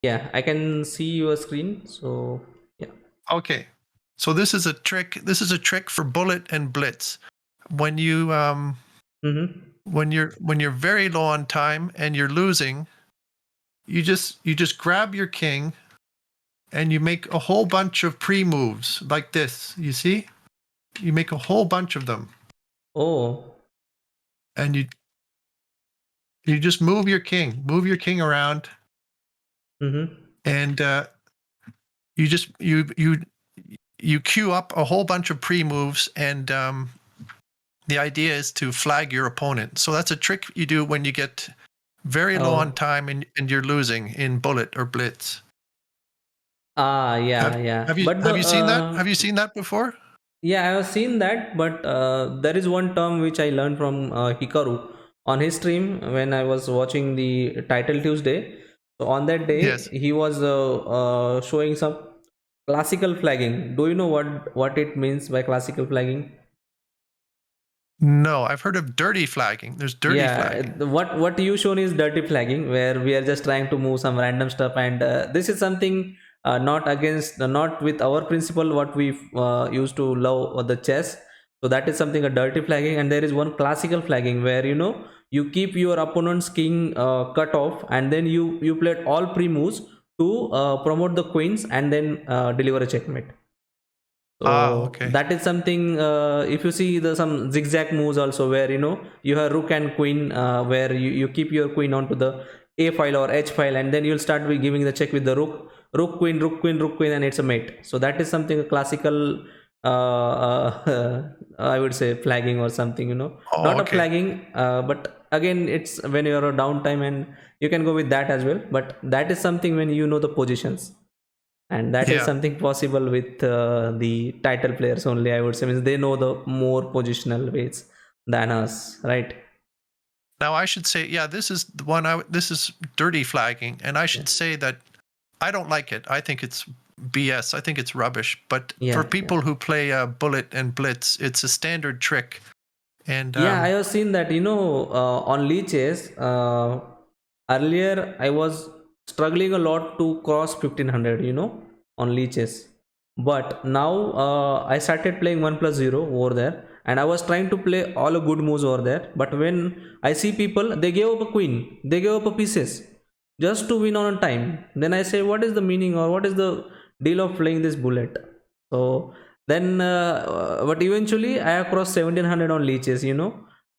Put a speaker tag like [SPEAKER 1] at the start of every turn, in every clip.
[SPEAKER 1] Yeah, I can see your screen. So yeah.
[SPEAKER 2] Okay. So this is a trick. This is a trick for bullet and blitz. When you when you're very low on time and you're losing, you just grab your king and you make a whole bunch of pre-moves like this. You see? You make a whole bunch of them.
[SPEAKER 1] Oh.
[SPEAKER 2] And you just move your king around, and you queue up a whole bunch of pre-moves, and the idea is to flag your opponent. So that's a trick you do when you get very low on time and you're losing in bullet or blitz.
[SPEAKER 1] Yeah.
[SPEAKER 2] Have you seen that? Have you seen that before?
[SPEAKER 1] Yeah, I have seen that, but there is one term which I learned from Hikaru on his stream when I was watching the Title Tuesday. So on that day,
[SPEAKER 2] Yes.
[SPEAKER 1] he was showing some classical flagging. Do you know what it means by classical flagging?
[SPEAKER 2] No, I've heard of dirty flagging. There's dirty flagging.
[SPEAKER 1] What you shown is dirty flagging, where we are just trying to move some random stuff, and this is something not with our principle what we used to love the chess. So that is something a dirty flagging, and there is one classical flagging where you keep your opponent's king cut off, and then you played all pre moves to promote the queens and then deliver a checkmate. So
[SPEAKER 2] Okay.
[SPEAKER 1] that is something. If you see some zigzag moves also, where you have rook and queen, where you keep your queen onto the a file or h file, and then you'll start with giving the check with the rook queen, rook queen, rook queen, and it's a mate. So that is something a classical, I would say flagging or something. Not a flagging, but again it's when you're a downtime, and you can go with that as well. But that is something when you know the positions, and that is something possible with the title players only, I would say. Means they know the more positional ways than us, right?
[SPEAKER 2] Now I should say, this is the one. This is dirty flagging, and I should say that I don't like it. I think it's BS. I think it's rubbish. But for people who play bullet and blitz, it's a standard trick. And
[SPEAKER 1] I have seen that. On lichess, earlier I was struggling a lot to cross 1500. On lichess, but now I started playing 1+0 over there, and I was trying to play all the good moves over there. But when I see people, they gave up a queen, they gave up a pieces just to win on a time. Then I say, what is the meaning, or what is the deal of playing this bullet? So then, but eventually I have crossed 1700 on lichess.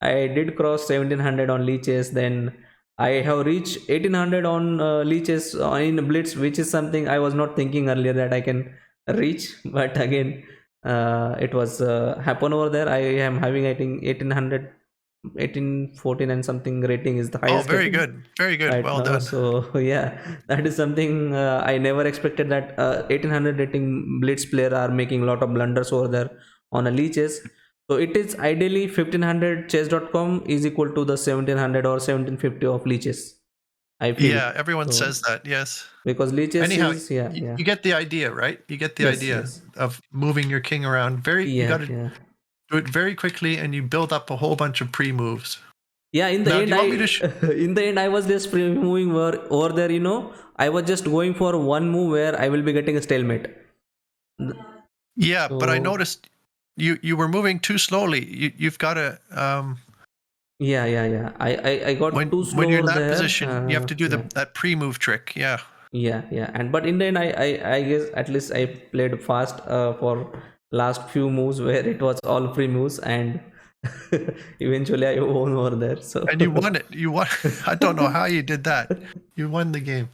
[SPEAKER 1] I did cross 1700 on lichess. Then I have reached 1800 on lichess in blitz, which is something I was not thinking earlier that I can reach. But again, it was happen over there. I am having, I think, 1800, 1814 and something rating is the highest.
[SPEAKER 2] Oh, very good, very good.
[SPEAKER 1] Right
[SPEAKER 2] well
[SPEAKER 1] now.
[SPEAKER 2] done.
[SPEAKER 1] So yeah, that is something I never expected, that 1800 rating blitz player are making a lot of blunders over there on a lichess. So it is ideally 1500 chess.com is equal to the 1700 or 1750 of lichess, I feel.
[SPEAKER 2] Yeah, everyone says that. Yes,
[SPEAKER 1] because lichess
[SPEAKER 2] anyhow,
[SPEAKER 1] is
[SPEAKER 2] you get the idea, right? You get the
[SPEAKER 1] Yes,
[SPEAKER 2] idea
[SPEAKER 1] yes.
[SPEAKER 2] of moving your king around. You got to do it very quickly, and you build up a whole bunch of pre-moves.
[SPEAKER 1] Yeah, in the end, I was just moving over there. I was just going for one move where I will be getting a stalemate.
[SPEAKER 2] Yeah, but I noticed you were moving too slowly. You've got to.
[SPEAKER 1] Yeah. I got too slow
[SPEAKER 2] when you're in that
[SPEAKER 1] there.
[SPEAKER 2] position. You have to do that pre-move trick. Yeah.
[SPEAKER 1] Yeah. And but in the end, I guess at least I played fast for last few moves where it was all free moves, and eventually I won over there. So
[SPEAKER 2] and you won it. You won. I don't know how you did that. You won the game.